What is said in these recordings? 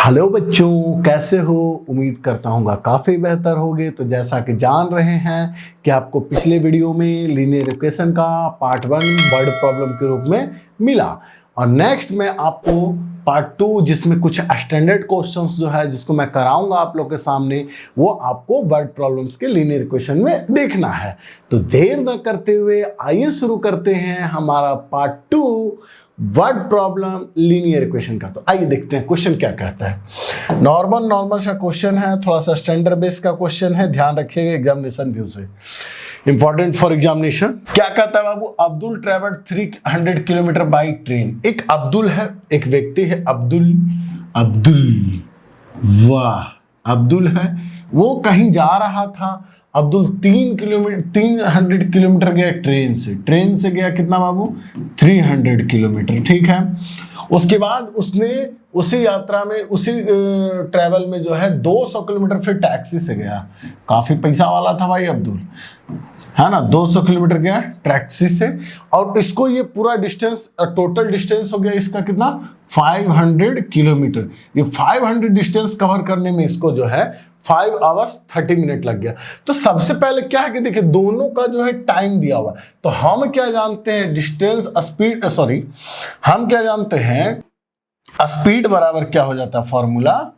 Hello बच्चों, कैसे हो? उम्मीद करता हूँ काफ़ी बेहतर होगे। तो जैसा कि जान रहे हैं कि आपको पिछले वीडियो में लीनियर इक्वेशन का पार्ट 1 वर्ड प्रॉब्लम के रूप में मिला, और नेक्स्ट में आपको पार्ट 2 जिसमें कुछ स्टैंडर्ड क्वेश्चंस जो है जिसको मैं कराऊंगा आप लोग के सामने, वो आपको वर्ड प्रॉब्लम्स के लीनियर इक्वेशन में देखना है। तो देर न करते हुए आइए शुरू करते हैं हमारा part 2 word problem linear equation का। तो आइए देखते हैं क्वेश्चन क्या कहता है। नॉर्मल सा क्वेश्चन है, थोड़ा सा स्टैंडर्ड बेस का क्वेश्चन है, ध्यान रखिएगा एग्जामिनेशन व्यू से, इंपॉर्टेंट फॉर एग्जामिनेशन। क्या कहता है बाबू? Abdul travelled 300 kilometre by train. एक अब्दुल है, एक व्यक्ति है अब्दुल, वाह अब्दुल है, वो कहीं जा रहा था। अब्दुल 300 किलोमीटर गया ट्रेन से गया कितना बाबू? 300 किलोमीटर, ठीक है। उसके बाद उसने उसी यात्रा में उसी ट्रैवल में जो है 200 किलोमीटर फिर टैक्सी से गया। काफी पैसा वाला था भाई अब्दुल, है ना। 200 किलोमीटर गया टैक्सी से, और इसको ये पूरा डिस्टेंस, टोटल डिस्टेंस हो गया इसका कितना? 500 किलोमीटर। ये 500 डिस्टेंस कवर करने में इसको जो है 5 आवर्स 30 मिनट लग गया। तो सबसे पहले क्या है कि देखिए दोनों का जो है टाइम दिया हुआ है। तो हम क्या जानते हैं? डिस्टेंस स्पीड, हम क्या जानते हैं? स्पीड बराबर क्या हो जाता है? फॉर्मूला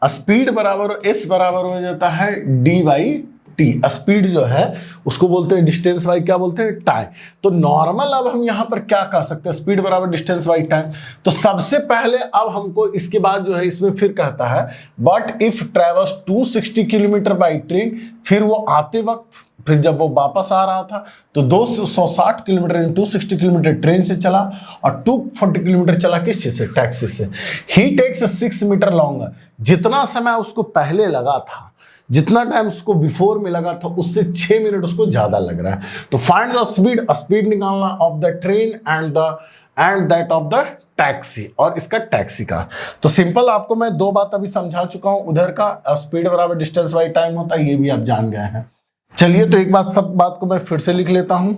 स्पीड बराबर एस बराबर हो जाता है डी बाई टी। स्पीड जो है उसको बोलते हैं डिस्टेंस बाई क्या बोलते हैं? टाइम। तो नॉर्मल अब हम यहां पर क्या कह सकते हैं? स्पीड बराबर डिस्टेंस बाई टाइम। तो सबसे पहले अब हमको इसके बाद जो है इसमें फिर कहता है but if travels 260 kilometre by train. फिर वो आते वक्त, फिर जब वो वापस आ रहा था तो 260 किलोमीटर इन 260 किलोमीटर ट्रेन से चला, और 240 किलोमीटर चला किस चीज से? टैक्सी से। ही टेक्स 6 मीटर लॉन्गर। जितना समय उसको पहले लगा था, जितना टाइम उसको बिफोर में लगा था, उससे 6 मिनट उसको ज्यादा लग रहा है। तो फाइंड द स्पीड निकालना of the train and that of the taxi, और इसका टैक्सी का। तो सिंपल आपको मैं 2 बात अभी समझा चुका हूं। उधर का स्पीड बराबर डिस्टेंस बाई टाइम होता है, ये भी आप जान गए हैं। चलिए तो एक बात, सब बात को मैं फिर से लिख लेता हूं।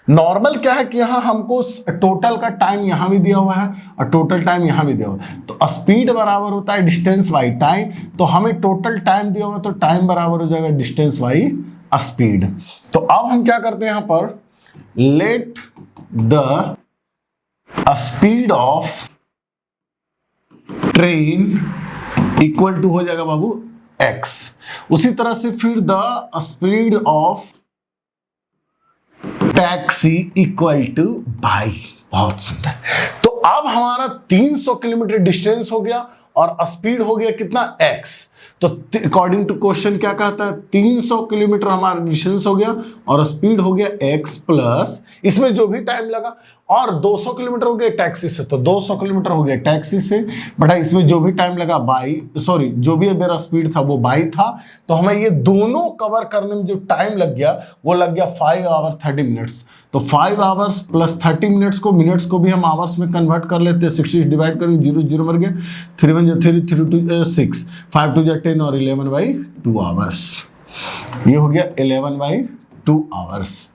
नॉर्मल क्या है कि यहां हमको टोटल का टाइम यहां भी दिया हुआ है और टोटल टाइम यहां भी दिया हुआ है। तो स्पीड बराबर होता है डिस्टेंस बाई टाइम। तो हमें टोटल टाइम दिया हुआ है तो टाइम बराबर हो जाएगा डिस्टेंस बाई स्पीड। तो अब हम क्या करते हैं यहां पर? Let the speed of train equal to हो जाएगा बाबू x। उसी तरह से फिर the speed of taxi equal to Y. बहुत सुंदर। तो अब हमारा 300 किलोमीटर डिस्टेंस हो गया और स्पीड हो गया कितना? x। तो अकॉर्डिंग टू क्वेश्चन क्या कहता है? 300 किलोमीटर हमारा डिस्टेंस हो गया और स्पीड हो गया x प्लस इसमें जो भी टाइम लगा, और 200 किलोमीटर हो गया टैक्सी से, तो 200 किलोमीटर हो गया टैक्सी से बटा इसमें जो भी टाइम लगा जो भी मेरा स्पीड था वो बाई था। तो हमें ये दोनों कवर करने में जो टाइम लग गया वो लग गया 5 आवर 30 मिनट्स। तो 5 आवर्स प्लस 30 मिनट्स को, मिनट्स को भी हम आवर्स में कन्वर्ट कर लेते हैं। 60 डिवाइड करेंगे, 0 0 मर गया, 3 1 3 3 2 6, 5 2 10 और 11/2 आवर्स। ये हो गया 11/2 आवर्स।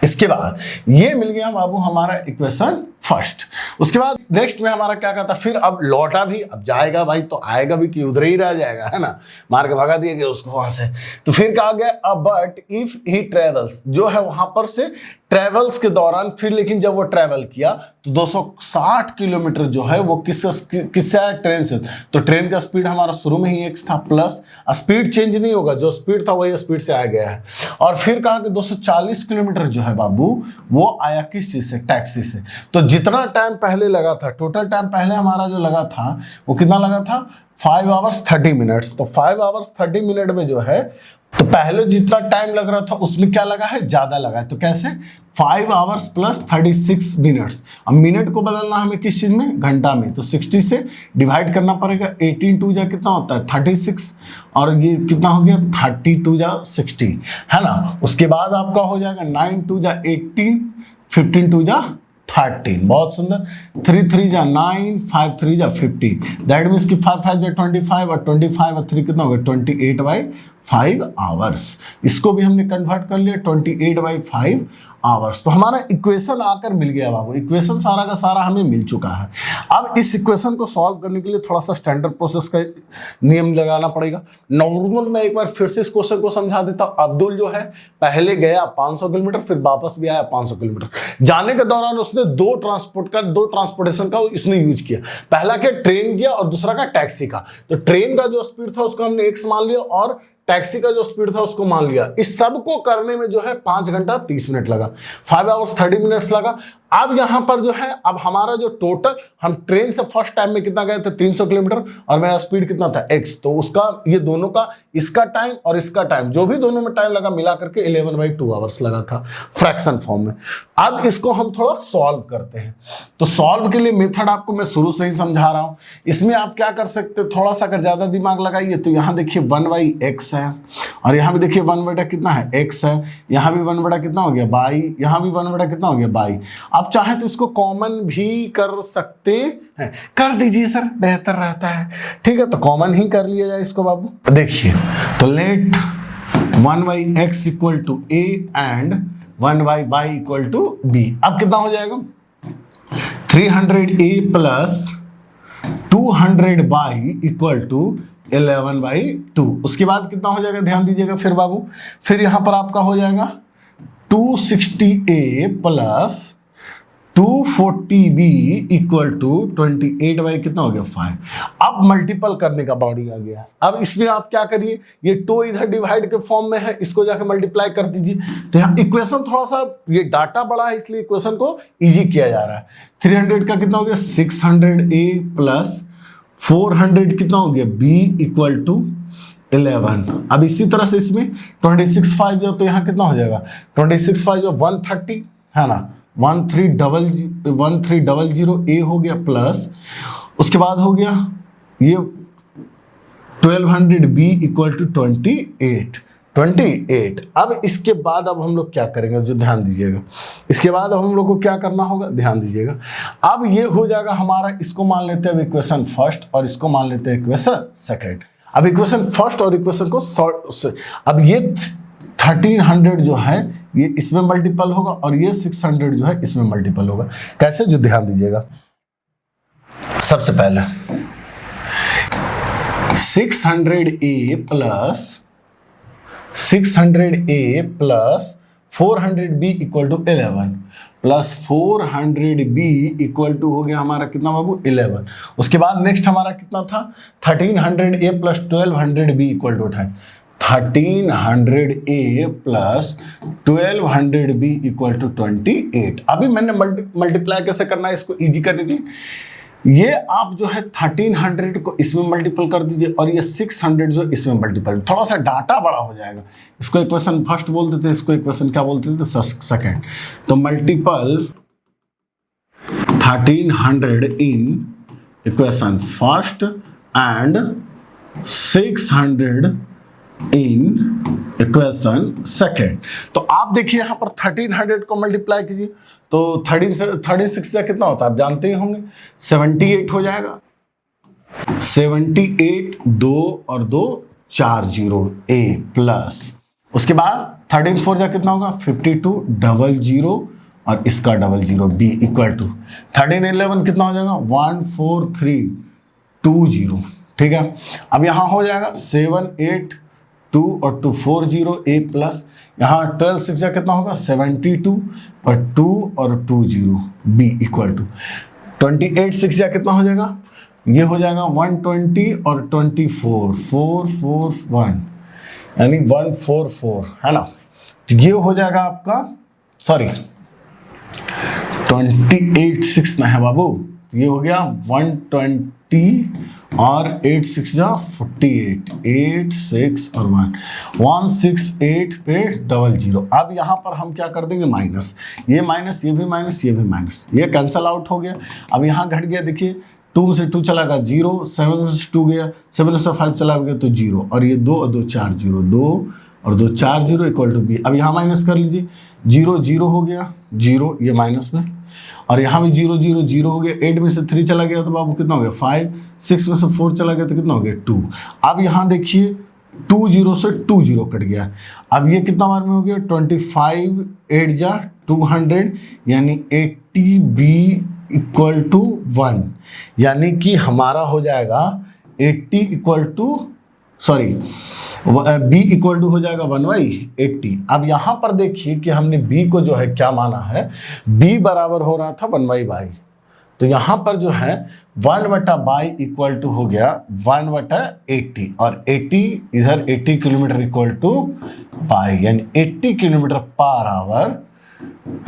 इसके बाद ये मिल गया बाबू हमारा इक्वेशन फर्स्ट। उसके बाद नेक्स्ट में हमारा क्या कहता? फिर अब लौटा भी, अब जाएगा भाई तो आएगा भी कि उधर ही रह जाएगा, है ना, मार के भगा दिया गया उसको वहां से। तो फिर कहा गया बट इफ ही ट्रेवल्स, जो है वहां पर से ट्रेवल्स के दौरान, फिर लेकिन जब वो ट्रेवल किया तो 260 किलोमीटर जो है वो किससे आया? ट्रेन से। तो ट्रेन का स्पीड हमारा शुरू में ही x था, प्लस स्पीड चेंज नहीं होगा, जो स्पीड था वही स्पीड से आ गया है। और फिर कहा कि 240 किलोमीटर जो है बाबू वो आया किस चीज से? टैक्सी से। तो जितना टाइम पहले लगा था, टोटल टाइम पहले हमारा जो लगा था वो कितना लगा था? 5 आवर्स 30 मिनट्स। तो 5 आवर्स 30 मिनट में जो है, तो पहले जितना टाइम लग रहा था उसमें क्या लगा है? ज्यादा लगा है। तो कैसे? 5 आवर्स प्लस 36 मिनट्स। अब मिनट को बदलना हमें किस चीज में? घंटा में। तो 60 से डिवाइड करना पड़ेगा। 18 2 जा कितना होता है? 36, और ये कितना हो गया? 32 जा 60, है ना। उसके बाद आपका हो जाएगा 9 2 जा 18, 15 2 जा 13। बहुत सुंदर। 3 3 जा 9, 5 3 जा 50। दैट मीन्स कि 5 5 जा 25, और 25 और 3 कितना होगा? 28/5 आवर्स। इसको भी हमने कन्वर्ट कर लिया 28/5 आवर्स। तो हमारा इक्वेशन आकर मिल गया बाबू, इक्वेशन सारा का सारा हमें मिल चुका है। अब इस इक्वेशन को सॉल्व करने के लिए थोड़ा सा स्टैंडर्ड प्रोसेस का नियम लगाना पड़ेगा। नॉर्मल मैं एक बार फिर से इस क्वेश्चन को समझा देता हूँ। अब्दुल जो है पहले गया 500 किलोमीटर, फिर वापस भी आया 500 किलोमीटर। जाने के दौरान उसने दो ट्रांसपोर्टेशन का इसने यूज किया। पहला क्या, ट्रेन किया, और दूसरा का टैक्सी का। तो ट्रेन का जो स्पीड था उसको हमने x मान लिया, और टैक्सी का जो स्पीड था उसको मान लिया। इस सब को करने में जो है 5 घंटा 30 मिनट लगा, 5 आवर्स 30 मिनट्स लगा। अब यहां पर जो है, अब हमारा जो टोटल, हम ट्रेन से फर्स्ट टाइम में कितना गए थे 300 किलोमीटर, और मेरा स्पीड कितना था x। तो उसका ये दोनों का, इसका टाइम और इसका टाइम, जो भी दोनों में टाइम लगा मिला करके 11/2 आवर्स लगा था फ्रैक्शन फॉर्म में। अब इसको हम थोड़ा सॉल्व करते हैं। तो सॉल्व के लिए मेथड आपको मैं शुरू से ही समझा रहा हूं। इसमें आप क्या कर सकते हैं, थोड़ा सा अगर ज्यादा दिमाग लगाइए तो यहां देखिए 1/x है, और यहां भी देखिए 1/, कितना है x है, यहां भी 1/, कितना हो गया y, यहां भी 1/, कितना हो गया y। आप चाहे तो इसको कॉमन भी कर सकते हैं, कर दीजिए सर, बेहतर रहता है। ठीक है, तो कॉमन ही कर लिया जाए इसको बाबू। देखिए, तो let 1/x equal to a and 1/y equal to b। अब कितना हो जाएगा, 300a plus 200y equal to 11/2। उसके बाद कितना हो जाएगा, ध्यान दीजिएगा फिर बाबू, फिर यहां पर आपका हो जाएगा 260a plus 240b equal to 28/, कितना हो गया 5। अब मल्टीपल करने का बॉडी आ गया। अब इसमें आप क्या करिए, ये 2 इधर डिवाइड के फॉर्म में है, इसको जाकर मल्टीप्लाई कर दीजिए। तो यहाँ इक्वेशन थोड़ा सा, ये डाटा बड़ा है इसलिए इक्वेशन को इजी किया जा रहा है। 300 का कितना हो गया 600a प्लस 400 कितना हो गया b इक्वल टू 11। अब इसी तरह से इसमें 26/5 जो, तो यहाँ कितना हो जाएगा 26/5 जो 130 है ना, 1300a हो गया, प्लस उसके बाद हो गया ये 1200b इक्वल टू 28। अब इसके बाद अब हम लोग क्या करेंगे, जो ध्यान दीजिएगा, इसके बाद अब हम लोग को क्या करना होगा, ध्यान दीजिएगा। अब ये हो जाएगा हमारा, इसको मान लेते हैं इक्वेशन फर्स्ट और इसको मान लेते हैं इक्वेशन सेकंड। अब इक्वेशन फर्स्ट और इक्वेशन को अब ये 1300 जो है ये इसमें मल्टीपल होगा, और ये 600 जो है इसमें मल्टीपल होगा। कैसे, जो ध्यान दीजिएगा, सबसे पहले 600a plus 400b equal to 11 plus 400b equal to हो गया हमारा कितना बाबू 11। उसके बाद नेक्स्ट हमारा कितना था 1300a plus 1200b equal to 1300a plus 1200b equal to 28। अभी मैंने मल्टीप्लाई कैसे करना है इसको इजी करने के लिए, ये आप जो है 1300 को इसमें मल्टीपल कर दीजिए, और ये 600 जो इसमें मल्टीपल, थोड़ा सा डाटा बड़ा हो जाएगा। इसको इक्वेशन फर्स्ट बोलते थे, इसको इक्वेशन क्या बोलते थे, सेकंड। तो multiple 1300 in equation first and 600 in equation second. तो आप देखिए यहाँ पर 1300 को मल्टीप्लाई कीजिए, तो 36 से कितना होता है आप जानते ही होंगे, 78 हो जाएगा। 78 2 और 2 4 0 a प्लस उसके बाद 13 4 जा कितना होगा 52 00 और इसका 00 b इक्वल टू 13 11 कितना हो जाएगा 14320। ठीक है, अब यहाँ हो जाएगा 7 8 2 और 2 4 0 a प्लस यहाँ 12 6 जा कितना होगा 72 और 2 और 2 0 b इक्वल टू 28 6 जा कितना हो जाएगा, ये हो जाएगा 120 और 24 441 यानी 144 है ना। तो ये हो जाएगा आपका, सॉरी 28 6 ना है बाबू, तो ये हो गया 120 और 8 6 जा 48 8 6 और 168 पे 00। अब यहाँ पर हम क्या कर देंगे माइनस, ये माइनस ये भी माइनस ये भी माइनस, ये कैंसल आउट हो गया। अब यहाँ घट गया, देखिए 2 से 2 चला गया 0, 7 से 2 गया, 7 से 5 चला गया तो 0, और ये 2 और 2 4 0 2 और 2 4 0 इक्वल टू b। अब यहाँ माइनस कर लीजिए, 0 0 हो गया 0 ये माइनस में, और यहाँ भी 0 0 0 हो गया। 8 में से 3 चला गया तो बाबू कितना हो गया 5, 6 में से 4 चला गया तो कितना हो गया 2। अब यहाँ देखिए 2 0 से 2 0 कट गया। अब ये कितना बार में हो गया 25 8 जा 200 यानी 80 b इक्वल टू 1 यानी कि हमारा हो जाएगा 80 equal to sorry b equal to हो जाएगा 1/80। अब यहाँ पर देखिए कि हमने b को जो है क्या माना है, b बराबर हो रहा था 1/बाई, तो यहाँ पर जो है 1/बाई इक्वल टू हो गया 1/80 और 80 इधर 80 किलोमीटर इक्वल टू बाई यानी 80 किलोमीटर पर आवर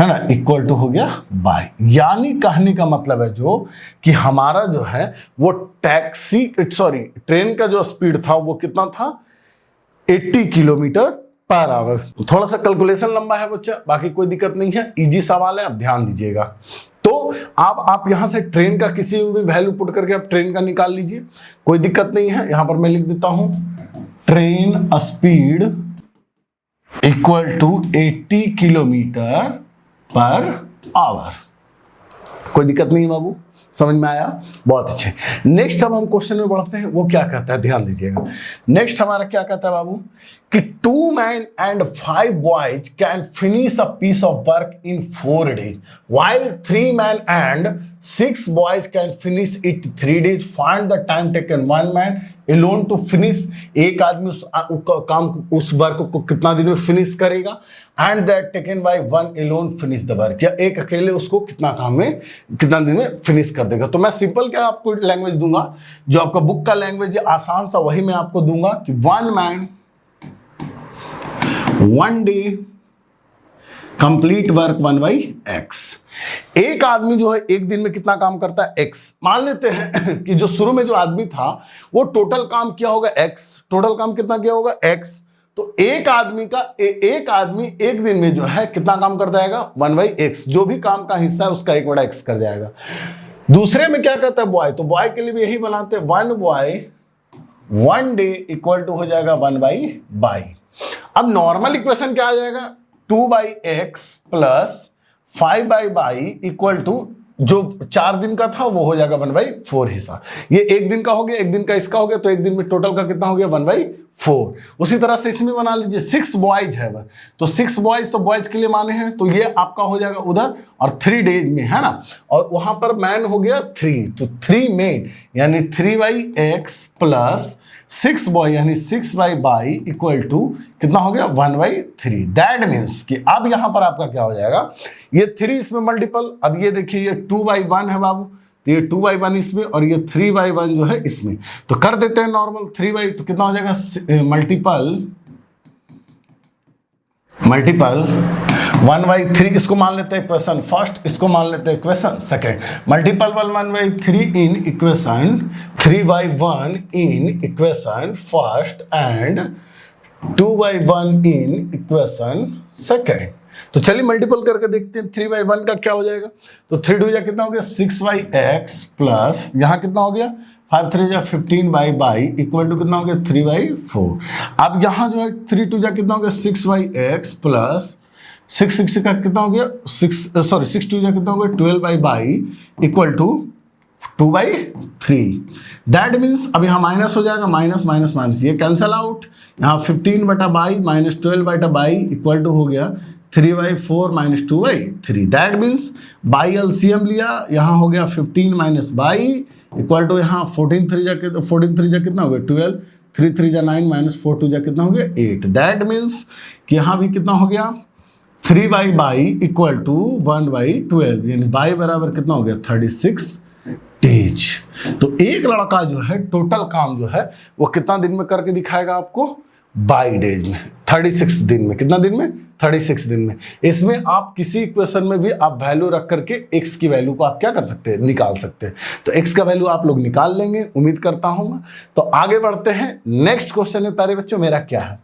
है ना इक्वल टू हो गया बाई। यानी कहने का मतलब है जो कि हमारा जो है वो ट्रेन का जो स्पीड था वो कितना था 80 किलोमीटर पर आवर। थोड़ा सा कैलकुलेशन लंबा है बच्चा, बाकी कोई दिक्कत नहीं है, इजी सवाल है, आप ध्यान दीजिएगा। तो आप यहां से ट्रेन का किसी भी वैल्यू पुट करके आप ट्रेन का निकाल लीजिए, कोई दिक्कत नहीं है। यहां पर मैं लिख देता हूं train speed equal to 80 kilometre per hour. कोई दिक्कत नहीं बाबू, समझ में आया, बहुत अच्छे। नेक्स्ट अब हम क्वेश्चन में बढ़ते हैं, वो क्या कहता है ध्यान दीजिएगा। नेक्स्ट हमारा क्या कहता है बाबू कि 2 men and 5 boys can finish a piece of work in 4 days while 3 men and 6 boys can finish it 3 days. Find the time taken 1 man alone to finish। एक आदमी उस वर्क को कितना दिन में फिनिश करेगा and that taken by 1 alone finish the work, या एक अकेले उसको कितना दिन में फिनिश कर देगा। तो मैं सिंपल क्या आपको लैंग्वेज दूंगा, जो आपका बुक का लैंग्वेज है आसान सा वही मैं आपको दूंगा कि 1 man 1 day complete work 1/x। एक आदमी जो है एक दिन में कितना काम करता है x। मान लेते हैं कि जो शुरू में जो आदमी था वो टोटल काम किया होगा x, टोटल काम कितना किया होगा x, तो एक आदमी एक दिन में जो है कितना काम कर जाएगा 1/x, जो भी काम का हिस्सा है उसका 1/x कर जाएगा। दूसरे में क्या कहता है बॉय, तो बॉय के लिए भी यही बनाते हैं 1 boy 1 day इक्वल टू हो जाएगा 1/बाई। अब नॉर्मल इक्वेशन क्या आ जाएगा 2/x प्लस 5/बाई इक्वल टू जो 4 दिन का था वो हो जाएगा 1/4 हिस्सा। ये एक दिन का हो गया, एक दिन का इसका हो गया, तो एक दिन में टोटल का कितना हो गया 1/4। उसी तरह से इसमें बना लीजिए 6 बॉयज है वह, तो 6 बॉयज तो बॉयज के लिए माने हैं, तो ये आपका हो जाएगा उधर और 3 डेज में है ना, और वहां पर मैन हो गया 3, तो 3 मैन यानी 3/x प्लस 6 बॉय यानी 6/बाई इक्वल टू कितना हो गया 1/3। दैट मीन्स कि अब यहां पर आपका क्या हो जाएगा, ये 3 इसमें मल्टीपल, अब ये देखिए ये 2/1 है बाबू, तो ये 2/1 इसमें और ये 3/1 जो है इसमें, तो कर देते हैं नॉर्मल 3 तो कितना हो जाएगा मल्टीपल 1/3। इसको मान लेते हैं इक्वेशन फर्स्ट, इसको मान लेते हैं equation second. Multiple 1/3 in equation 3/1 in equation first and 2/1 in equation second. तो चलिए मल्टीपल करके देखते हैं 3/1 का क्या हो जाएगा, तो 3 2 कितना हो गया 6/x प्लस यहाँ कितना हो गया 5 3 15/बाई इक्वल टू कितना हो गया 3/4। अब यहाँ जो है 3 2 कितना हो गया 6/x प्लस 6 6 का कितना हो गया 6 2 कितना हो गया 12/बाई इक्वल टू 2/3। दैट मीन्स अब यहाँ माइनस हो जाएगा, माइनस माइनस माइनस ये कैंसल आउट, यहाँ 15/बाई माइनस 12/बाई इक्वल टू हो गया 3/4 minus 2/3। That means by LCM लिया, यहाँ हो गया 15 माइनस बाई इक्वल टू यहाँ 14 3 जा कितना हो गया 12, 3 3 जा 9 माइनस 4 2 जा कितना हो गया 8। दैट मीन्स कि यहाँ भी कितना हो गया 3/बाई इक्वल टू 1/12 यानी बाई बराबर कितना हो गया 36 डेज। तो एक लड़का जो है टोटल काम जो है वो कितना दिन में करके दिखाएगा आपको 22 डेज में, 36 दिन में, कितना दिन में 36 दिन में। इसमें आप किसी इक्वेशन में भी आप वैल्यू रख करके x की वैल्यू को आप क्या कर सकते हैं निकाल सकते हैं, तो x का वैल्यू आप लोग निकाल लेंगे उम्मीद करता हूँ। तो आगे बढ़ते हैं नेक्स्ट क्वेश्चन में। प्यारे बच्चों मेरा क्या है,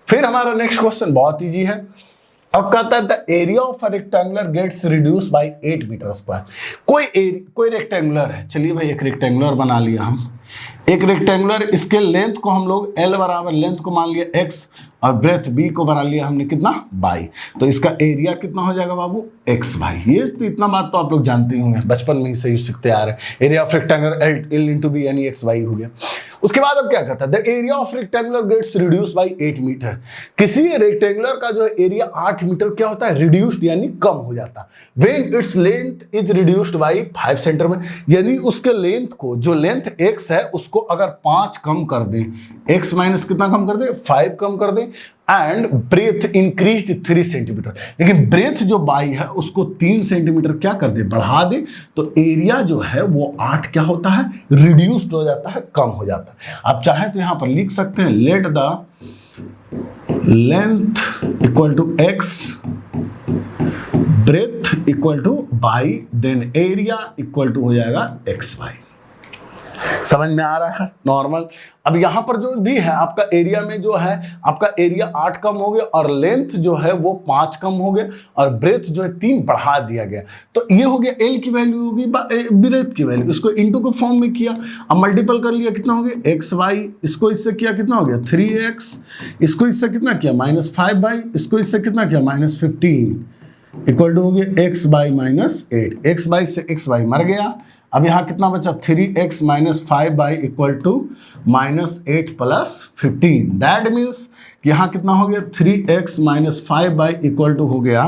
फिर हमारा नेक्स्ट क्वेश्चन बहुत ईजी है। अब कहता है the area of a rectangular gets reduce by 8 metre square. कोई रेक्टेंगुलर है, चलिए भाई एक रेक्टेंगुलर बना लिया हम, एक रेक्टेंगुलर, इसके लेंथ को हम लोग L बराबर लेंथ को मान लिया x और ब्रेथ B को बना लिया हमने कितना y, तो इसका एरिया कितना हो जाएगा बाबू x भाई। ये तो इतना बात तो आप लोग जानते ही होंगे, बचपन में ही सही सीखते आ रहे हैं। Area of rectangular L into B यानी x y हो गया। उसके बाद अब क्या कहता है, the area of rectangular gets reduce by 8 metre. किसी रेक्टेंगुलर का जो एरिया 8 मीटर क्या होता है, रिड्यूस्ड यानी कम हो जाता है। When its length is reduced by 5 centimetre, यानी उसके लेंथ को, जो लेंथ x है उसको अगर 5 कम कर दें, x माइनस कितना कम कर दें, 5 कम कर दें, एंड ब्रेथ इंक्रीज्ड 3 सेंटीमीटर, लेकिन ब्रेथ जो बाई है उसको 3 सेंटीमीटर क्या कर दे, बढ़ा दे, तो एरिया जो है वो 8 क्या होता है, रिड्यूस्ड हो जाता है, कम हो जाता है। आप चाहे तो यहां पर लिख सकते हैं let the length equal to x, breadth equal to Y, then area equal to हो जाएगा x बाई। समझ में आ रहा है, नॉर्मल। अब यहां पर जो भी है आपका एरिया में जो है आपका एरिया 8 कम हो गया और लेंथ जो है वो 5 कम हो गया और ब्रेथ जो है 3 बढ़ा दिया गया, तो ये हो गया एल की वैल्यू होगी ब्रेथ की वैल्यू, इसको इनटू के फॉर्म में किया, अब मल्टीपल कर लिया, कितना हो गया एक्स वाई, इसको इससे किया कितना हो गया 3x, इसको इससे कितना किया -5y, इसको इससे कितना किया -15 इक्वल टू हो गया x बाई -8, x बाई से x बाई मर गया। अब यहां कितना बचा 3x minus 5 Y equal to -8 plus 15, that means यहां कितना हो गया 3x minus 5 Y equal to हो गया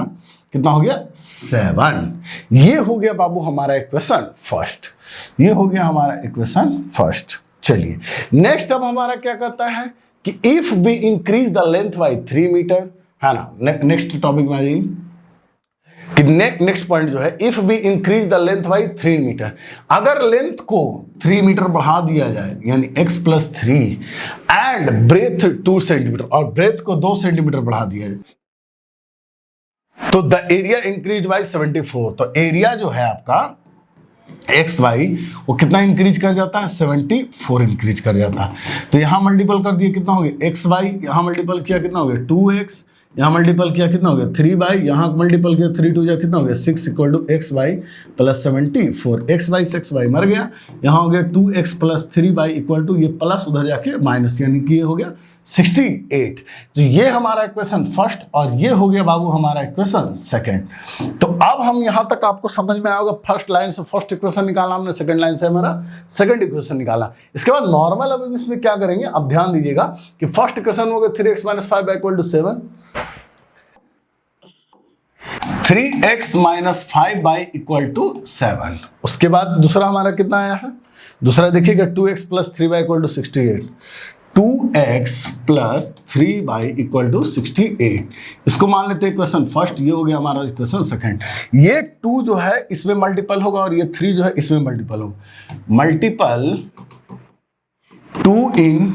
कितना हो गया 7। ये हो गया बाबू हमारा इक्वेशन फर्स्ट, ये हो गया हमारा इक्वेशन फर्स्ट। चलिए नेक्स्ट अब हमारा क्या कहता है कि if we increase the length by 3 metre, है ना। नेक्स्ट टॉपिक में आ जाइए कि नेक्स्ट पॉइंट जो है if we increase the length by 3 metre, अगर लेंथ को 3 मीटर बढ़ा दिया जाए यानी x plus 3 and breadth 2 centimetre और ब्रेथ को 2 सेंटीमीटर बढ़ा दिया जाए, तो द एरिया इंक्रीज बाई 74, तो एरिया जो है आपका एक्स वाई वो कितना इंक्रीज कर जाता है 74 इंक्रीज कर जाता है। तो यहां मल्टीपल कर दिए कितना हो गया एक्स वाई, यहां मल्टीपल किया कितना हो गया 2x, यहाँ मल्टीपल किया कितना हो गया 3 बाई, यहाँ मल्टीपल किया 3 2 जा कितना हो गया 6 equal to X Y plus 74, X Y से एक्स बाई मर गया, यहाँ हो गया 2x plus 3 Y equal to ये प्लस उधर जाके माइनस, यानी कि ये हो गया 68। तो ये हमारा इक्वेशन फर्स्ट और ये हो गया बाबू हमारा इक्वेशन सेकंड। तो अब हम यहाँ तक आपको समझ में आएगा, फर्स्ट लाइन से फर्स्ट इक्वेशन निकाला हमने, सेकंड लाइन से हमारा सेकंड इक्वेशन निकाला। इसके बाद नॉर्मल अब इसमें क्या करेंगे, अब ध्यान दीजिएगा कि फर्स्ट इक्वेशन हो गया 3x minus 5 Y equal to 7, 3x minus 5 Y equal to 7। उसके बाद दूसरा हमारा कितना आया है, दूसरा देखिएगा 2x plus 3 Y equal to 68, 2x plus 3 Y equal to 68। इसको मान लेते हैं इक्वेशन फर्स्ट, ये हो गया हमारा इक्वेशन सेकंड। ये 2 जो है इसमें मल्टीपल होगा और ये 3 जो है इसमें मल्टीपल होगा, multiple 2 in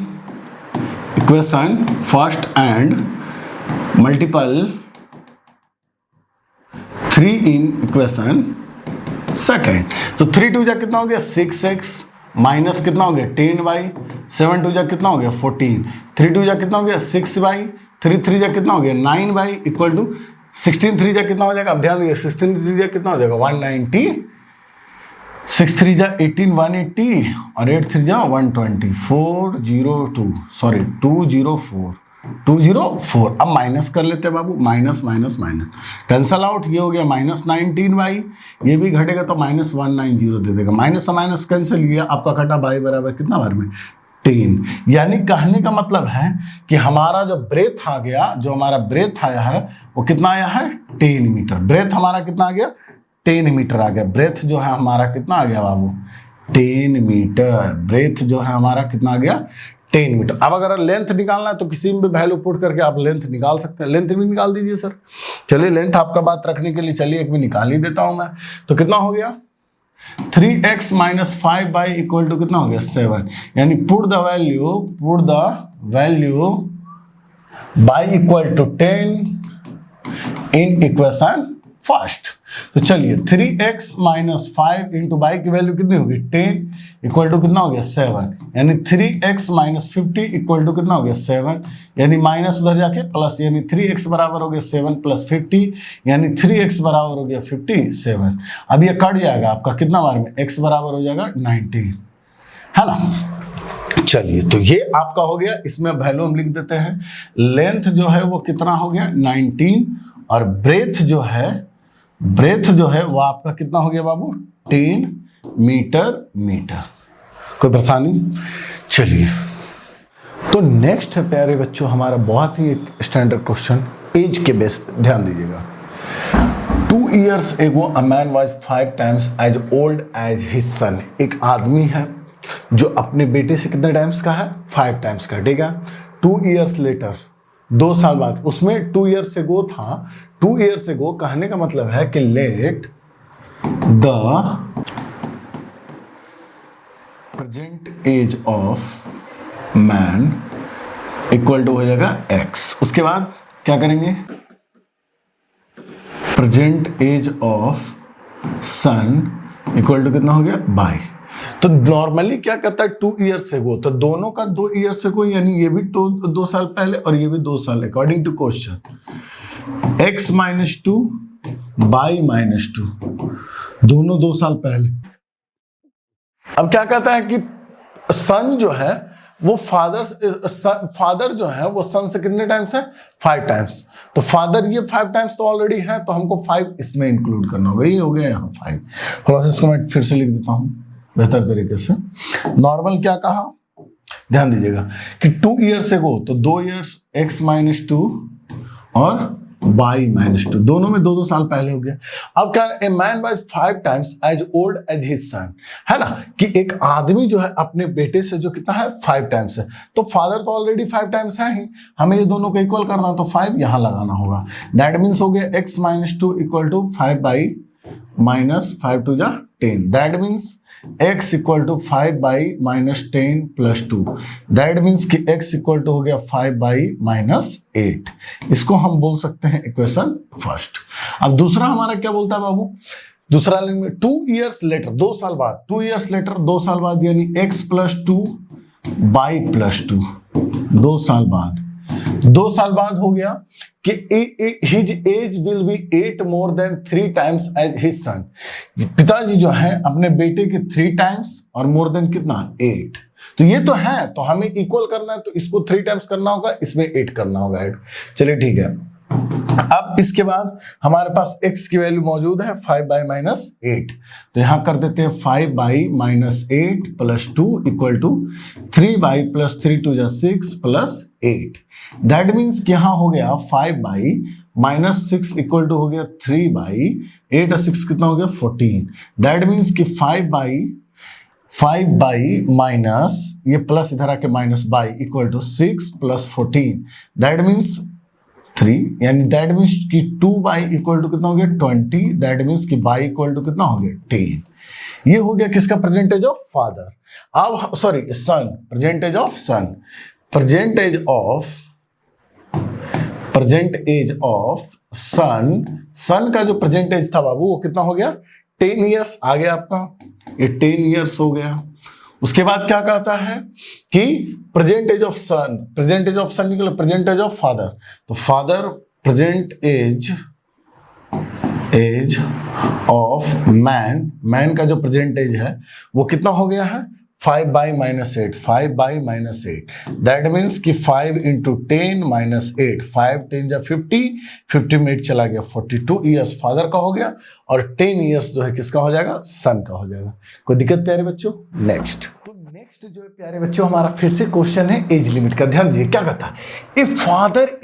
equation first and multiple 3 in equation second. तो 3 2 जा कितना हो गया 6x माइनस कितना हो गया 10y, 7 2 जा कितना हो गया 14, 3 2 जा कितना हो गया 6y, 3 3 जा कितना हो गया 9y इक्वल टू 16 3 जा कितना हो जाएगा, अब ध्यान दीजिए 16 3 जा कितना हो जाएगा 190, 6 3 जा 18 180 और 8 3 जा 120, 402 सॉरी 204। अब माइनस कर लेते हैं बाबू, minus minus minus cancel out, ये हो गया -19y, ये भी घटेगा तो -190 दे देगा, माइनस माइनस कैंसिल, ये आपका घटा y बराबर कितना बार में 10। यानी कहने का मतलब है कि हमारा जो ब्रेथ आ गया, जो हमारा ब्रेथ आया है वो कितना आया है 10 मीटर, ब्रेथ हमारा कितना आ गया 10 मीटर आ गया, ब्रेथ जो है हमारा कितना आ गया बाबू 10 मीटर, ब्रेथ जो है हमारा कितना आ गया 10 मीटर। अब अगर लेंथ निकालना है तो किसी में भी वैल्यू पुट करके आप लेंथ निकाल सकते हैं, लेंथ भी निकाल दीजिए सर। चलिए लेंथ आपका बात रखने के लिए चलिए एक भी निकाल ही देता हूं मैं, तो कितना हो गया 3x minus 5 Y equal to कितना हो गया 7, यानी put the value Y equal to 10 in equation first. तो चलिए 3x माइनस 5 इंटू बाई की वैल्यू कितनी होगी 10 इक्वल टू कितना हो गया 7, यानी 3x माइनस 50 इक्वल टू कितना हो गया 7, यानी माइनस उधर जाके प्लस, यानी 3x बराबर हो गया 7 प्लस 50, यानी 3x बराबर हो गया 57। अब ये कट जाएगा आपका कितना बार में, x बराबर हो जाएगा 19, है ना। चलिए तो ये आपका हो गया, इसमें वैल्यू हम लिख देते हैं, लेंथ जो है वो कितना हो गया 19 और ब्रेथ जो है वो आपका कितना हो गया बाबू 10 मीटर। कोई परेशानी? चलिए, तो नेक्स्ट है प्यारे बच्चों हमारा बहुत ही एक स्टैंडर्ड क्वेश्चन, एज के बेस पे ध्यान दीजिएगा। 2 years ago a man was 5 times as old as his son। एक आदमी है जो अपने बेटे से कितने टाइम्स का है, 5 टाइम्स का, ठीक है। 2 years later, 2 साल बाद, उसमें 2 years ago था, 2 years ago कहने का मतलब है कि let the present age of man equal to हो जाएगा x। उसके बाद क्या करेंगे, present age of son equal to कितना हो गया, बाई। तो नॉर्मली क्या कहता है 2 years ago, तो दोनों का 2 years ago, यानी ये भी 2 साल पहले और ये भी 2 साल, according to question x minus 2 y minus 2, दोनों 2 साल पहले। अब क्या कहता है कि सन जो है वो फादर जो है वो सन से कितने टाइम्स है, 5 टाइम्स। तो फादर ये 5 टाइम्स तो ऑलरेडी है, तो हमको 5 इसमें इंक्लूड करना होगा, ये हो गया यहाँ 5। थोड़ा सा इसको मैं फिर से लिख देता हूँ बेहतर तरीके से। नॉर्मल क्या कहा, ध्यान दीजिएगा कि 2 years ago, तो 2 years x माइनस 2 और y माइनस 2, दोनों में 2 साल पहले हो गया। अब क्या, a man was 5 times as old as his son, है ना, कि एक आदमी जो है अपने बेटे से जो कितना है, 5 टाइम्स है। तो फादर तो ऑलरेडी 5 टाइम्स है ही, हमें ये दोनों को इक्वल करना, तो 5 यहां लगाना होगा। दैट मीन्स हो गया x minus 2 equal to 5 y minus 5 टू जा 10। That means x equal to 5 y minus 10 plus 2। That means कि x इक्वल टू हो गया 5 बाई माइनस 8। इसको हम बोल सकते हैं इक्वेशन फर्स्ट। अब दूसरा हमारा क्या बोलता है बाबू, दूसरा लाइन में 2 years later, 2 साल बाद, 2 years later 2 साल बाद, यानी x प्लस 2 बाई प्लस 2, 2 साल बाद। 2 साल बाद हो गया कि his age will be 8 more than 3 times age his son. पिताजी जो है अपने बेटे के 3 टाइम्स और मोर देन कितना, 8। तो ये तो है, तो हमें इक्वल करना है, तो इसको 3 टाइम्स करना होगा, इसमें 8 करना होगा ऐड। चलिए ठीक है। अब इसके बाद हमारे पास x की वैल्यू मौजूद है 5 बाई माइनस 8, तो यहां कर देते हैं 5 y minus 8 plus 2 equal to 3 y plus 3 टू जा 6 प्लस 8। दैट मीन्स कि यहां हो गया 5 बाई माइनस 6 इक्वल टू हो गया 3 बाई 8 और 6 कितना हो गया 14। दैट मीन्स कि 5 बाई माइनस ये प्लस इधर आके minus y equal to 6 plus 14। That means 3, यानी दैट मीन्स कि 2 बाई इक्वल टू कितना हो गया 20। दैट मीन्स कि बाई इक्वल टू कितना हो गया 10। ये हो गया किसका, प्रेजेंटेज ऑफ फादर। अब sorry son, percentage of son, percentage of son का जो प्रेजेंटेज था बाबू वो कितना हो गया, 10 ईयर्स आ गया आपका, ये 10 ईयर्स हो गया। उसके बाद क्या कहता है कि प्रेजेंटेज ऑफ सन निकला प्रेजेंटेज ऑफ फादर, तो father present age of man का जो प्रेजेंटेज है वो कितना हो गया है, 5 y minus 8, 5 y minus 8। That means कि 5 इंटू 10 माइनस 8, 5 10 जा 50 में 8 चला गया, 42 ईयर्स फादर का हो गया और 10 ईयर्स जो है किसका हो जाएगा, सन का हो जाएगा। कोई दिक्कत प्यारे बच्चों। नेक्स्ट जो है प्यारे बच्चों हमारा फिर से क्वेश्चन है एज लिमिट का। ध्यान दीजिए क्या कहता है, if father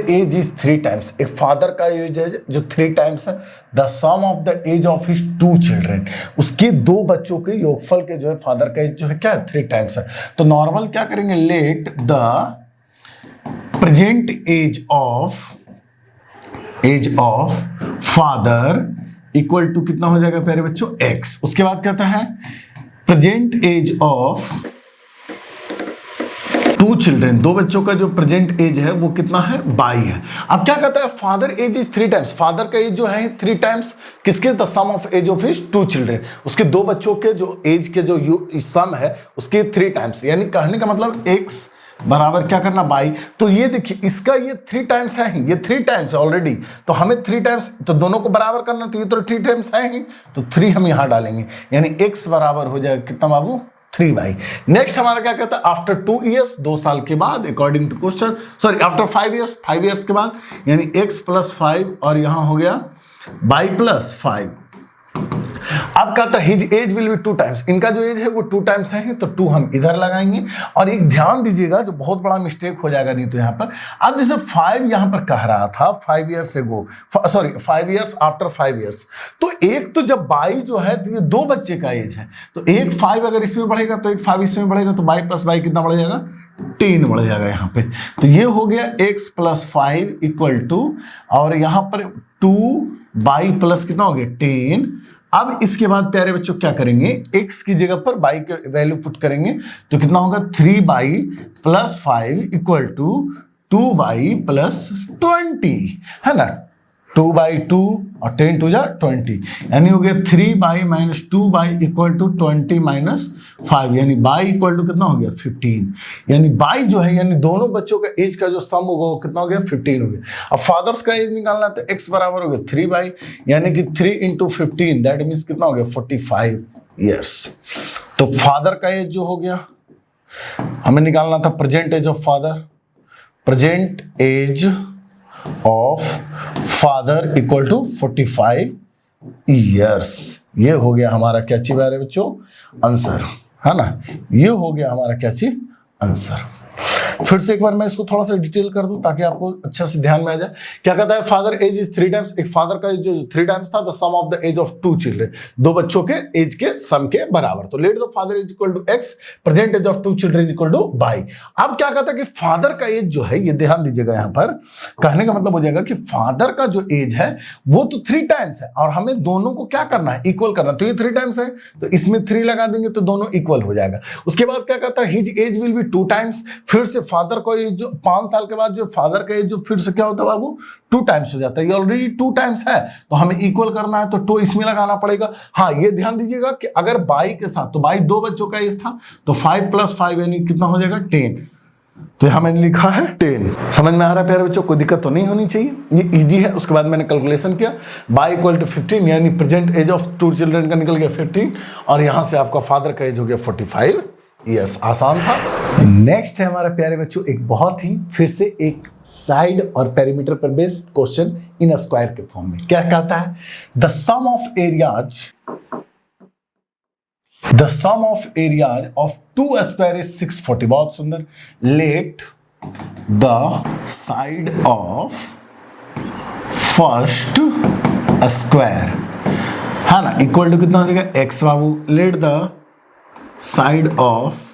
age is 3 times, एक फादर का एज है जो 3 टाइम्स है, the sum of the age of his 2 children, उसके 2 बच्चों के योगफल के जो है फादर का एज जो है क्या है 3 टाइम्स है। तो नॉर्मल क्या करेंगे, let the present age of father equal to कितना हो जाएगा प्यारे बच्चों, x। उसके बाद कहता है प्रेजेंट एज ऑफ 2 चिल्ड्रेन, 2 बच्चों का जो प्रेजेंट एज है वो कितना है, 22 है। अब क्या कहता है, father age is 3 times, father का एज जो है 3 टाइम्स किसके, the sum of age of his 2 children, उसके 2 बच्चों के जो एज के जो सम है उसके 3 टाइम्स, यानी कहने का मतलब x बराबर क्या करना, 22। तो ये देखिए इसका ये 3 टाइम्स है ही, ये 3 टाइम्स है ऑलरेडी, तो हमें 3 टाइम्स, तो दोनों को बराबर करना, तो ये तो 3 टाइम्स है ही, तो 3 हम यहां डालेंगे, यानी x बराबर हो जाएगा कितना बाबू, 3 बाई। नेक्स्ट हमारा क्या कहता है, आफ्टर 2 ईयर्स, 2 साल के बाद, according to question, sorry after 5 years, 5 years के बाद, यानी x प्लस 5 और यहां हो गया बाई प्लस 5। अब कहता है his age will B 2 times, इनका जो एज है वो 2 टाइम्स है, तो 2 हम इधर लगाएंगे। और एक ध्यान दीजिएगा जो बहुत बड़ा मिस्टेक हो जाएगा नहीं तो यहाँ पर, अब जैसे 5 यहाँ पर कह रहा था 5 years ago, sorry 5 years after 5 years, तो एक तो जब बाई जो है तो ये 2 बच्चे का एज है, तो एक 5 अगर इसमें बढ़ेगा तो एक 5 इसमें बढ़ेगा, तो बाई प्लस बाई कितना बढ़ जाएगा, 10 बढ़ जाएगा यहाँ पे। तो ये हो गया x प्लस 5 इक्वल टू, और यहाँ पर 2 बाई प्लस कितना हो गया 10। अब इसके बाद प्यारे बच्चों क्या करेंगे, x की जगह पर बाई के वैल्यू पुट करेंगे, तो कितना होगा 3 y plus 5 equal to 2 y plus 20, है ना, 2 बाई 2 और 10 टू जा 20, यानी हो गया 3 y minus 2 y equal to 20 minus 5, यानी बाई इक्वल टू कितना हो गया 15, यानी बाई जो है यानी दोनों बच्चों का एज का जो सम होगा वो कितना हो गया 15 हो गया। अब फादर्स का एज निकालना है तो x बराबर हो गया 3 बाई, यानी कि 3 इंटू 15, दैट मीन्स कितना हो गया 45 ईयर्स। तो फादर का एज जो हो गया, हमें निकालना था present age of father, present age of father equal to 45 years. ये हो गया हमारा क्या चीज है बच्चों, आंसर, है ना, ये हो गया हमारा क्या चीज, आंसर। फिर से एक बार मैं इसको थोड़ा सा डिटेल कर दूं ताकि आपको अच्छा से ध्यान में आ जाए। क्या कहता है, फादर एज इज 3 टाइम्स, एक फादर का जो 3 टाइम्स था the sum of the age of 2 children, 2 बच्चों के एज के सम के बराबर। तो let the father age equal to x, present age of 2 children equal to y. अब क्या कहता है कि फादर का एज जो है, ये ध्यान दीजिएगा, यहां पर कहने का मतलब हो जाएगा कि फादर का जो एज है वो तो 3 टाइम्स है, और हमें दोनों को क्या करना है, इक्वल करना। तो ये 3 टाइम्स है तो इसमें 3 लगा देंगे तो दोनों इक्वल हो जाएगा। उसके बाद क्या कहता है, his age will B 2 times, फिर से फादर को एज जो 5 साल के बाद जो फादर का एज जो फिर से क्या होता है बाबू 2 टाइम्स हो जाता है, ये ऑलरेडी 2 टाइम्स है तो हमें इक्वल करना है, तो 2 इसमें लगाना पड़ेगा। हाँ, ये ध्यान दीजिएगा कि अगर बाई के साथ, तो बाई 2 बच्चों का एज था तो 5 प्लस 5 यानी कितना हो जाएगा 10, तो यहां मैंने लिखा है 10। समझ में आ रहा है प्यारे बच्चों, कोई दिक्कत तो नहीं होनी चाहिए, ये इजी है। उसके बाद मैंने कैलकुलेशन किया, बाई इक्वल टू 15 यानी प्रेजेंट एज ऑफ 2 चिल्ड्रन का निकल गया 15, और यहां से आपका फादर का एज हो गया 45 ईयर्स। आसान था। नेक्स्ट है हमारा प्यारे बच्चों एक बहुत ही फिर से एक साइड और पेरीमीटर पर बेस्ड क्वेश्चन इन स्क्वायर के फॉर्म में। क्या कहता है, the sum of areas of 2 square is 640। बहुत सुंदर। Let the side of first square, है ना, इक्वल टू कितना हो जाएगा x बाबू। Let the side of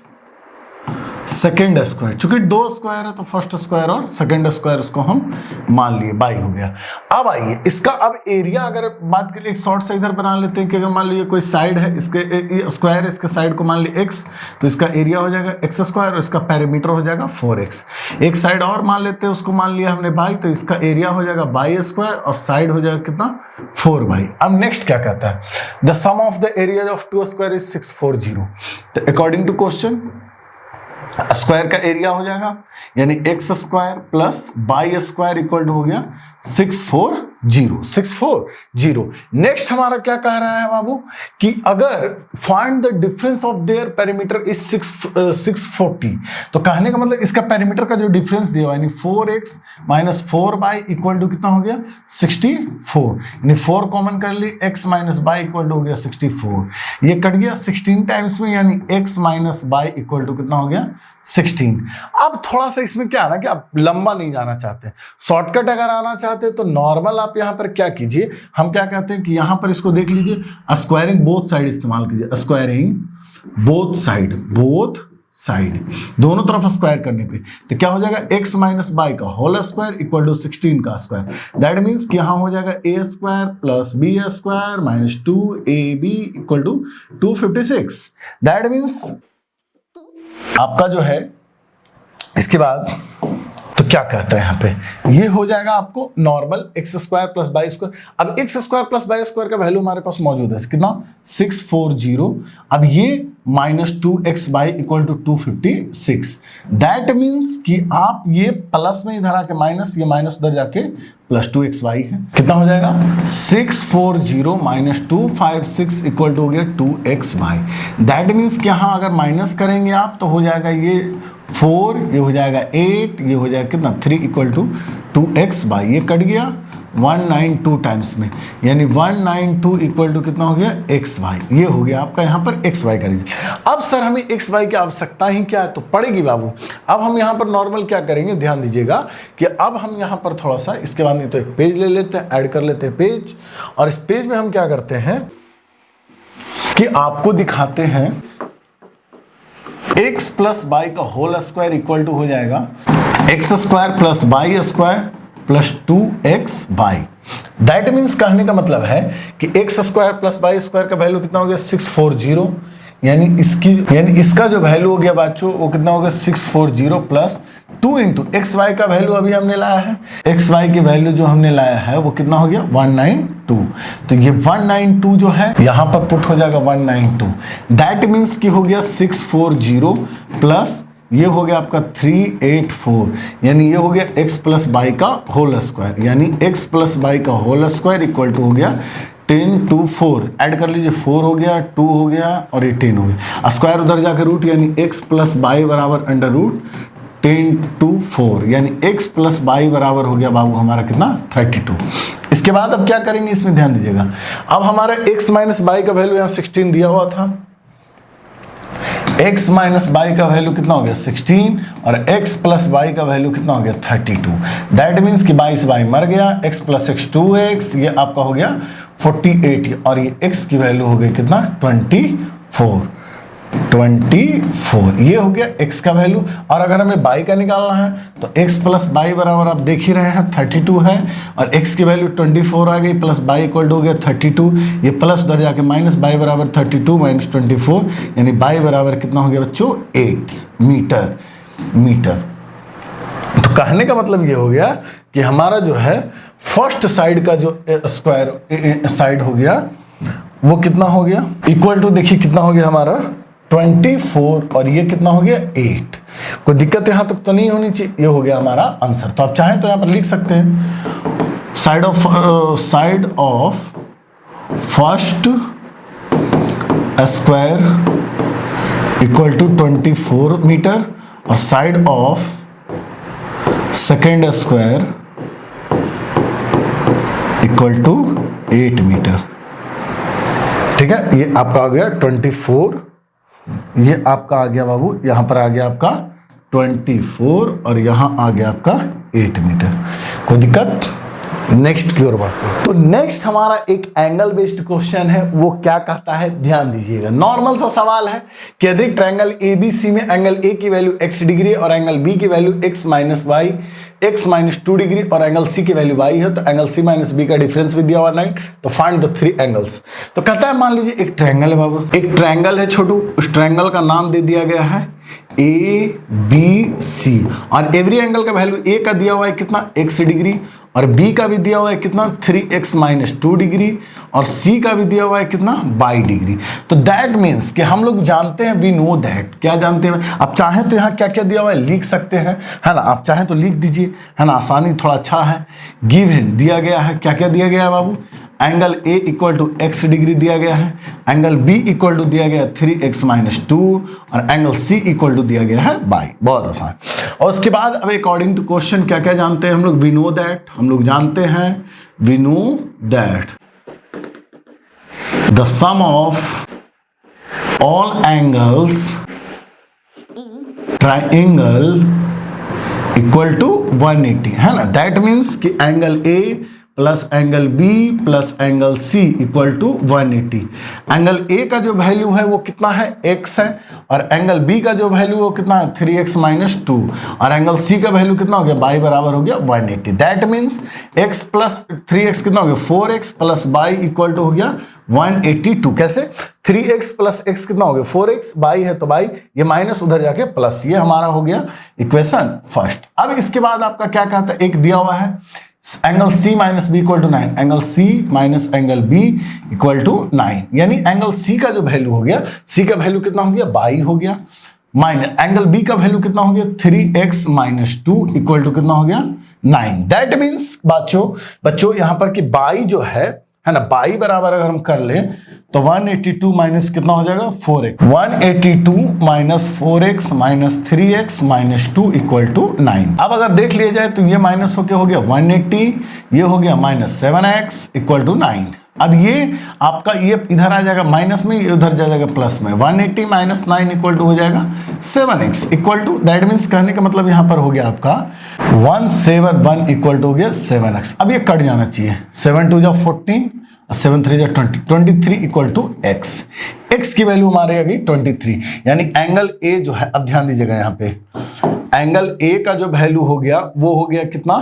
second square, चूंकि 2 स्क्वायर है तो फर्स्ट स्क्वायर और सेकेंड स्क्वायर उसको हम मान लिए, बाई हो गया। अब आइए इसका अब एरिया अगर बात करिए, एक शॉर्ट सा इधर बना लेते हैं कि अगर मान लीजिए कोई साइड है, इसके स्क्वायर है, इसके साइड को मान लीजिए x, तो इसका एरिया हो जाएगा x स्क्वायर और इसका पेरीमीटर हो जाएगा 4x। एक साइड और मान लेते हैं, उसको मान लिया हमने बाई, तो इसका एरिया हो जाएगा बाई स्क्वायर और साइड हो जाएगा कितना 4 बाई। अब नेक्स्ट क्या कहता है, the sum of the area of 2 square is 640। तो अकॉर्डिंग टू क्वेश्चन स्क्वायर का एरिया हो जाएगा यानी x square plus y square equal to हो गया 640। नेक्स्ट हमारा क्या कह रहा है बाबू कि अगर find the difference of their perimeter is 640, तो कहने का मतलब इसका पेरीमीटर का जो डिफरेंस दिया यानी 4x minus 4 by equal to कितना हो गया 64, यानी 4 कॉमन कर ली, x minus y equal to हो गया 64, ये कट गया 16 टाइम्स में यानी x minus y equal to कितना हो गया 16। अब थोड़ा सा इसमें क्या है ना कि आप लंबा नहीं जाना चाहते, शॉर्टकट अगर आना चाहते तो नॉर्मल आप यहां पर क्या कीजिए, हम क्या कहते हैं कि यहां पर इसको देख लीजिए, स्क्वायरिंग बोथ साइड इस्तेमाल कीजिए, स्क्वायरिंग बोथ साइड दोनों तरफ स्क्वायर करने पे तो क्या हो जाएगा x माइनस बाई का होल स्क्वायर इक्वल टू 16 का स्क्वायर। दैट मीन्स कि यहां हो जाएगा a square plus b square minus 2ab equal to 256। That means आपका जो है इसके बाद तो क्या कहता है यहाँ पे, ये हो जाएगा आपको normal x square plus y square. अब x square plus y square का वैल्यू हमारे पास मौजूद है कितना 640। अब ये minus 2x y equal to 256। That means कि आप ये प्लस में इधर आके माइनस, ये माइनस उधर जाके प्लस 2x बाई है, कितना हो जाएगा 640 माइनस 256 इक्वल टू हो गया 2x बाई। दैट मीन्स कि यहाँ अगर माइनस करेंगे आप तो हो जाएगा ये 4, ये हो जाएगा 8, ये हो जाएगा कितना 3 इक्वल टू 2x बाई, ये कट गया 192 टाइम्स में, यानी 192 इक्वल टू कितना हो गया एक्स वाई। ये हो गया आपका यहाँ पर एक्स वाई का रिजल्ट। अब सर हमें एक्स वाई की आवश्यकता ही क्या है, तो पड़ेगी बाबू। अब हम यहाँ पर नॉर्मल क्या करेंगे, ध्यान दीजिएगा कि अब हम यहाँ पर थोड़ा सा इसके बाद नहीं तो एक पेज ले लेते हैं, ऐड कर लेते हैं पेज, और इस पेज में हम क्या करते हैं कि आपको दिखाते हैं x प्लस बाई का होल स्क्वायर इक्वल टू हो जाएगा x square plus y square plus 2x by. That means कहने का मतलब है कि x square plus y square का वैल्यू कितना हो गया 640, यानी इसका जो वैल्यू हो गया बच्चों वो कितना हो गया 640 प्लस 2 इंटू एक्स वाई का वैल्यू अभी हमने लाया है, एक्स वाई की वैल्यू जो हमने लाया है वो कितना हो गया 192। तो ये 192 जो है यहाँ पर पुट हो जाएगा 192। दैट मीन्स कि हो गया 640 प्लस ये हो गया आपका 384, यानी ये हो गया x प्लस बाई का होल स्क्वायर, यानी x प्लस बाई का होल स्क्वायर इक्वल टू हो गया 10 to 4, ऐड कर लीजिए 4 हो गया 2 हो गया और ये 10 हो गया, स्क्वायर उधर जाकर रूट, यानी x प्लस बाई बराबर अंडर रूट 10 to 4, यानी x प्लस बाई बराबर हो गया बाबू हमारा कितना 32। इसके बाद अब क्या करेंगे इसमें ध्यान दीजिएगा, अब हमारा x माइनस बाई का वैल्यू यहाँ 16 दिया हुआ था, x माइनस बाई का वैल्यू कितना हो गया 16 और x प्लस बाई का वैल्यू कितना हो गया 32। दैट मीन्स कि बाई से बाई मर गया, x प्लस x 2x, ये आपका हो गया 48 और ये x की वैल्यू हो गई कितना 24, ये हो गया x का वैल्यू। और अगर हमें बाई का निकालना है तो x प्लस बाई बराबर आप देख ही रहे हैं 32 है और x की वैल्यू 24 आ गई प्लस बाई इक्वल हो गया 32, ये प्लस उधर जाके माइनस बाई बराबर 32 माइनस 24, यानी बाई बराबर कितना हो गया बच्चों 8 मीटर। तो कहने का मतलब ये हो गया कि हमारा जो है फर्स्ट साइड का जो स्क्वायर साइड हो गया वो कितना हो गया इक्वल टू, देखिए कितना हो गया हमारा 24 और ये कितना हो गया 8। कोई दिक्कत यहां तक तो नहीं होनी चाहिए, ये हो गया हमारा आंसर। तो आप चाहें तो यहां पर लिख सकते हैं side of first square equal to 24 metre और side of second square equal to 8 metre. ठीक है, ये आपका आ गया 24, ये आपका आ गया बाबू, यहां पर आ गया आपका 24 और यहां आ गया आपका 8 मीटर। कोई दिक्कत? नेक्स्ट की ओर बढ़ते हैं। तो नेक्स्ट हमारा एक एंगल बेस्ड क्वेश्चन है, वो क्या कहता है ध्यान दीजिएगा। नॉर्मल सा सवाल है कि यदि ट्रायंगल ABC में एंगल A की वैल्यू x डिग्री और एंगल B की वैल्यू x माइनस 2 डिग्री और एंगल C की वैल्यू y है, तो एंगल C माइनस B का डिफरेंस भी दिया हुआ 9, तो फाइंड द 3 एंगल्स। तो कहता है मान लीजिए एक ट्रायंगल है बाबू, एक ट्रायंगल है छोटू, उस ट्रायंगल का नाम दे दिया गया है ABC और एवरी एंगल का वैल्यू A का दिया हुआ है कितना x डिग्री और B का भी दिया हुआ है कितना 3x माइनस 2 डिग्री और C का भी दिया हुआ है कितना y डिग्री। तो दैट मीन्स कि हम लोग जानते हैं, वी नो दैट, क्या जानते हैं, आप चाहें तो यहाँ क्या क्या दिया हुआ है लिख सकते हैं, है ना, आप चाहें तो लिख दीजिए, है ना, आसानी थोड़ा अच्छा है। गिवन दिया गया है, क्या क्या दिया गया है बाबू, angle A equal to x degree दिया गया है, एंगल B इक्वल टू दिया गया है 3x माइनस 2 और एंगल C इक्वल टू दिया गया है y। बहुत आसान। और उसके बाद अब अकॉर्डिंग टू क्वेश्चन क्या क्या जानते हैं हम लोग, वी नो दैट, हम लोग जानते हैं, we know that the sum of all angles triangle equal to 180, है ना। दैट मीन्स कि angle A plus angle B plus angle C equal to 180। Angle A का जो वैल्यू है वो कितना है x है और एंगल B का जो वैल्यू वो कितना है 3x माइनस 2 और एंगल C का वैल्यू कितना हो गया y बराबर हो गया 180। That means x plus 3x कितना हो गया 4x plus y equal to हो गया 182। कैसे 3x प्लस x कितना हो गया 4x, y है तो y, ये माइनस उधर जाके प्लस, ये हमारा हो गया इक्वेशन फर्स्ट। अब इसके बाद आपका क्या कहता है, एक दिया हुआ है angle C minus B equal to 9, angle C minus angle B equal to 9, यानी एंगल C का जो वैल्यू हो गया, C का वैल्यू कितना हो गया y हो गया, माइनस एंगल B का वैल्यू कितना हो गया 3x माइनस 2 इक्वल टू कितना हो गया 9। दैट मीन्स बच्चों यहाँ पर कि y जो है ना, y बराबर अगर हम कर लें तो 182 माइनस कितना हो जाएगा 4x, 182 minus 4x minus 3x minus 2 equal to 9। अब अगर देख लिया जाए तो ये माइनस होके हो गया 180, ये हो गया माइनस 7x इक्वल टू 9। अब ये आपका ये इधर आ जाएगा माइनस में, ये उधर जाएगा प्लस में, 180 माइनस 9 इक्वल टू हो जाएगा 7x equal to, that means कहने का मतलब यहाँ पर हो गया आपका 171 इक्वल टू हो गया 7x। अब ये कट जाना चाहिए, 7 2 जा 14 और 7 3 जा 20, 23 इक्वल टू x। x की वैल्यू हमारे आ गई 23, यानी एंगल A जो है, अब ध्यान दीजिएगा यहाँ पे, एंगल A का जो वैल्यू हो गया वो हो गया कितना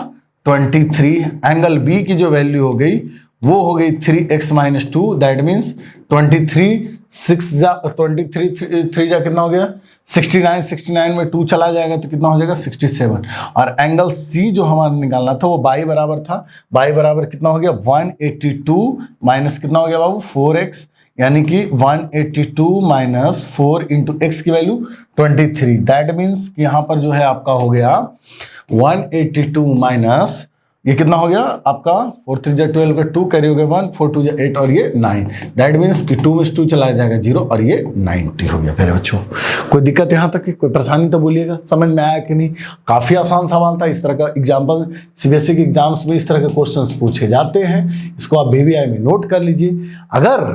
23, एंगल B की जो वैल्यू हो गई वो हो गई 3x माइनस 2, दैट मीन्स 23 6 जा 23 3 जा कितना हो गया 69, 69 में 2 चला जाएगा तो कितना हो जाएगा 67। और एंगल C जो हमारा निकालना था वो बाई बराबर था, बाई बराबर कितना हो गया 182 माइनस कितना हो गया बाबू 4x, यानी कि 182 माइनस 4 इंटू एक्स की वैल्यू 23, दैट मीन्स कि यहाँ पर जो है आपका हो गया 182 माइनस ये कितना हो गया आपका 4 3 जा 12 का 2 कैरी हो गया 1, 4 2 जा 8 और ये 9, दैट मीन्स कि 2 में 2 चला जाएगा 0 और ये 90 हो गया। फिर बच्चों कोई दिक्कत यहाँ तक की, कोई परेशानी तो बोलिएगा, समझ में आया कि नहीं? काफ़ी आसान सवाल था। इस तरह का एग्जाम्पल सीबीएसई के एग्जाम्स में इस तरह के क्वेश्चन पूछे जाते हैं, इसको आप BBI में नोट कर लीजिए। अगर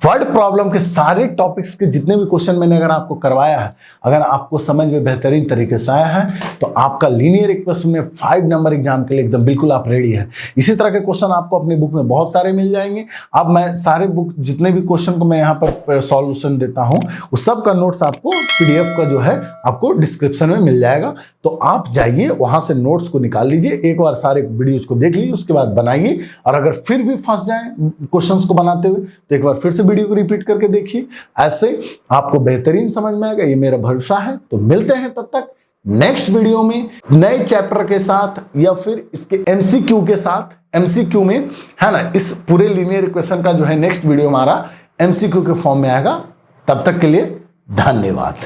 वर्ड प्रॉब्लम के सारे टॉपिक्स के जितने भी क्वेश्चन मैंने अगर आपको करवाया है, अगर आपको समझ में बेहतरीन तरीके से आया है तो आपका लीनियर इक्वेशन में 5 नंबर एग्जाम के लिए एकदम बिल्कुल आप रेडी है। इसी तरह के क्वेश्चन आपको अपनी बुक में बहुत सारे मिल जाएंगे। अब मैं सारे बुक जितने भी क्वेश्चन को मैं यहाँ पर सॉल्यूशन देता हूँ उस सब का नोट्स आपको PDF का जो है आपको डिस्क्रिप्शन में मिल जाएगा, तो आप जाइए वहाँ से नोट्स को निकाल लीजिए, एक बार सारे वीडियोज को देख लीजिए, उसके बाद बनाइए। और अगर फिर भी फंस जाए क्वेश्चन को बनाते हुए तो एक बार फिर से वीडियो को रिपीट करके देखिए, ऐसे आपको बेहतरीन समझ में आएगा, ये मेरा भरोसा है। तो मिलते हैं तब तक नेक्स्ट वीडियो में नए चैप्टर के साथ या फिर इसके MCQ के साथ। MCQ में है ना, इस पूरे लीनियर इक्वेशन का जो है नेक्स्ट वीडियो हमारा MCQ के फॉर्म में आएगा। तब तक के लिए धन्यवाद।